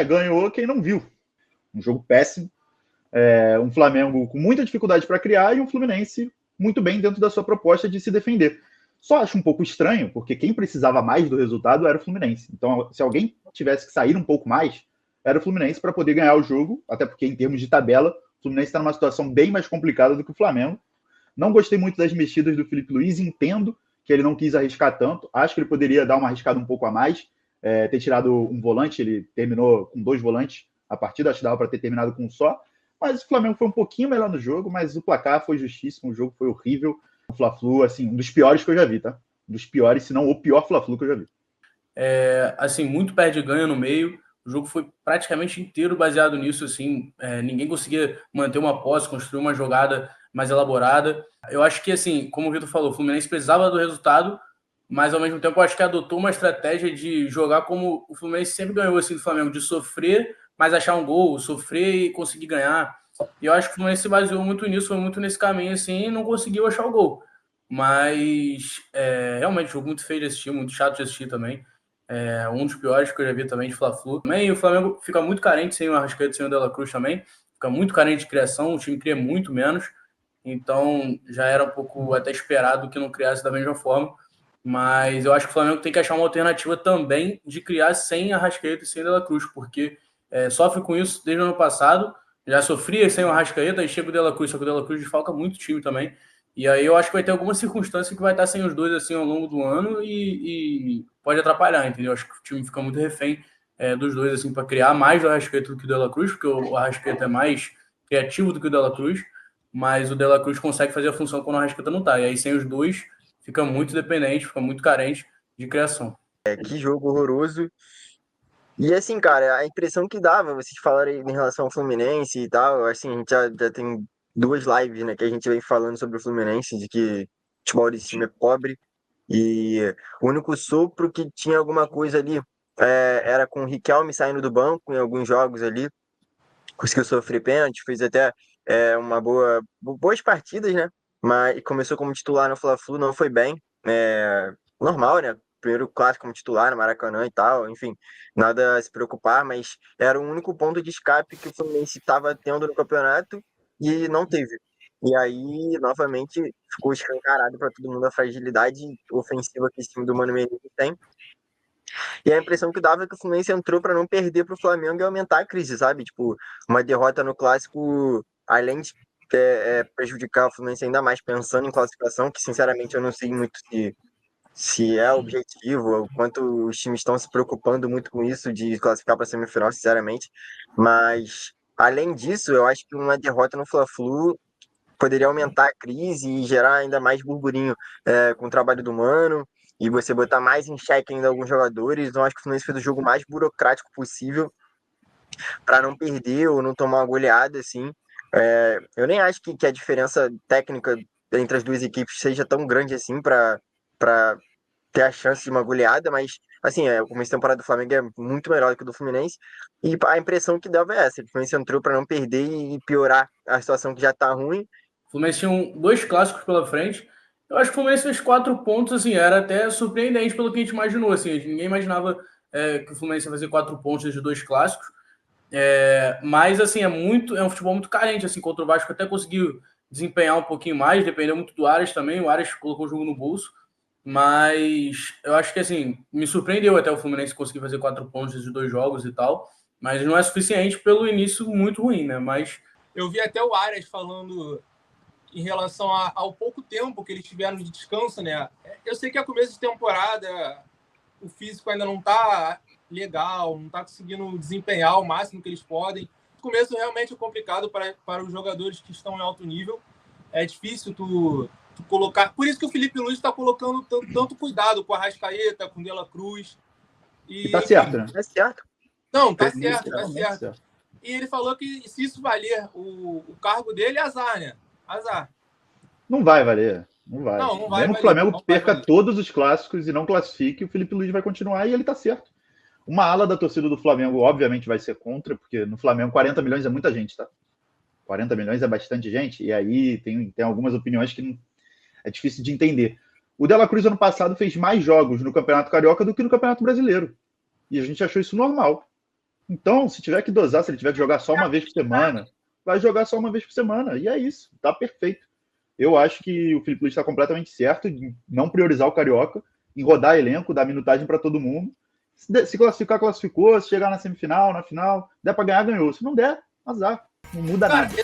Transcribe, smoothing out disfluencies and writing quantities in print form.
Ganhou quem não viu. Um jogo péssimo. Um Flamengo com muita dificuldade para criar e um Fluminense muito bem dentro da sua proposta de se defender. Só acho um pouco estranho, porque quem precisava mais do resultado era o Fluminense. Então, se alguém tivesse que sair um pouco mais, era o Fluminense para poder ganhar o jogo, até porque em termos de tabela, o Fluminense está numa situação bem mais complicada do que o Flamengo. Não gostei muito das mexidas do Felipe Luiz, entendo que ele não quis arriscar tanto. Acho que ele poderia dar uma arriscada um pouco a mais, ter tirado um volante, ele terminou com 2 volantes a partida, acho que dava para ter terminado com um só. Mas o Flamengo foi um pouquinho melhor no jogo, mas o placar foi justíssimo, o jogo foi horrível. O Fla-Flu, assim, um dos piores que eu já vi, tá? Um dos piores, se não o pior Fla-Flu que eu já vi. Assim, muito perde-ganha no meio. O jogo foi praticamente inteiro baseado nisso, assim. Ninguém conseguia manter uma posse, construir uma jogada mais elaborada. Eu acho que, assim, como o Vitor falou, o Fluminense precisava do resultado, mas ao mesmo tempo eu acho que adotou uma estratégia de jogar como o Fluminense sempre ganhou, assim, do Flamengo, de sofrer, mas achar um gol, sofrer e conseguir ganhar. E eu acho que o Fluminense se baseou muito nisso, foi muito nesse caminho, assim, e não conseguiu achar o gol. Mas, realmente, jogo muito feio de assistir, muito chato de assistir também. Um dos piores que eu já vi também de Fla-Flu. Também o Flamengo fica muito carente sem o Arrascaeta, sem o De La Cruz também. Fica muito carente de criação, o time cria muito menos. Então, já era um pouco até esperado que não criasse da mesma forma. Mas eu acho que o Flamengo tem que achar uma alternativa também de criar sem Arrascaeta e sem De La Cruz, porque sofre com isso desde o ano passado. Já sofria sem o Arrascaeta, aí chega o De La Cruz, só que o De La Cruz desfalca muito o time também. E aí eu acho que vai ter alguma circunstância que vai estar sem os dois assim ao longo do ano e pode atrapalhar, entendeu? Acho que o time fica muito refém dos dois assim para criar mais do Arrascaeta do que o De La Cruz, porque o Arrascaeta é mais criativo do que o De La Cruz, mas o De La Cruz consegue fazer a função quando o Arrascaeta não tá. E aí sem os dois fica muito dependente, fica muito carente de criação. Que jogo horroroso. E assim, cara, a impressão que dava, vocês falaram aí em relação ao Fluminense e tal, assim, a gente já tem 2 lives, né, que a gente vem falando sobre o Fluminense, de que o futebol desse time é pobre, e o único sopro que tinha alguma coisa ali era com o Riquelme saindo do banco em alguns jogos ali, conseguiu sofrer pênalti, fez até boas partidas, né, mas começou como titular no Fla-Flu, não foi bem, normal, né, primeiro clássico como titular no Maracanã e tal, enfim, nada a se preocupar, mas era o único ponto de escape que o Fluminense estava tendo no campeonato e não teve. E aí, novamente, ficou escancarado para todo mundo a fragilidade ofensiva que esse time do Mano Menezes tem. E a impressão que dava é que o Fluminense entrou para não perder para o Flamengo e aumentar a crise, sabe? Tipo, uma derrota no clássico, além de prejudicar o Fluminense ainda mais pensando em classificação, que sinceramente eu não sei muito se é objetivo, o quanto os times estão se preocupando muito com isso de classificar para a semifinal, sinceramente. Mas, além disso, eu acho que uma derrota no Fla-Flu poderia aumentar a crise e gerar ainda mais burburinho com o trabalho do Mano e você botar mais em xeque ainda alguns jogadores. Então, acho que o Fluminense fez o jogo mais burocrático possível para não perder ou não tomar uma goleada, assim. Eu nem acho que a diferença técnica entre as duas equipes seja tão grande assim para ter a chance de uma goleada, mas assim, o começo de temporada do Flamengo é muito melhor do que o do Fluminense, e a impressão que dava é essa, o Fluminense entrou para não perder e piorar a situação que já tá ruim. O Fluminense tinha 2 clássicos pela frente. Eu acho que o Fluminense fez 4 pontos, assim, era até surpreendente pelo que a gente imaginou, assim, ninguém imaginava que o Fluminense ia fazer 4 pontos de 2 clássicos, mas assim, é um futebol muito carente, assim, contra o Vasco até conseguiu desempenhar um pouquinho mais, dependeu muito do Aras também, o Aras colocou o jogo no bolso, mas eu acho que assim, me surpreendeu até o Fluminense conseguir fazer 4 pontos de 2 jogos e tal, mas não é suficiente pelo início muito ruim, né? Mas eu vi até o Aras falando em relação ao pouco tempo que eles tiveram de descanso, né? Eu sei que é começo de temporada, o físico ainda não tá legal, não tá conseguindo desempenhar o máximo que eles podem. O começo realmente é complicado para os jogadores que estão em alto nível. É difícil tu colocar... Por isso que o Felipe Luiz está colocando tanto cuidado com a Arrascaeta, com o De La Cruz. E tá certo, né? É certo. Não, tá certo, tá certo. E ele falou que se isso valer o cargo dele, azar, né? Azar. Não vai valer. Não vai. Não vai Mesmo que o Flamengo perca todos os clássicos e não classifique, o Felipe Luiz vai continuar e ele tá certo. Uma ala da torcida do Flamengo, obviamente, vai ser contra, porque no Flamengo 40 milhões é muita gente, tá? 40 milhões é bastante gente, e aí tem algumas opiniões que é difícil de entender. O De La Cruz, ano passado, fez mais jogos no Campeonato Carioca do que no Campeonato Brasileiro. E a gente achou isso normal. Então, se tiver que dosar, se ele tiver que jogar só uma vez por semana, vai jogar só uma vez por semana. E é isso, tá perfeito. Eu acho que o Felipe Luiz está completamente certo em não priorizar o Carioca, em rodar elenco, dar minutagem para todo mundo. Se classificar, classificou. Se chegar na semifinal, na final, der para ganhar, ganhou. Se não der, azar. Não muda nada.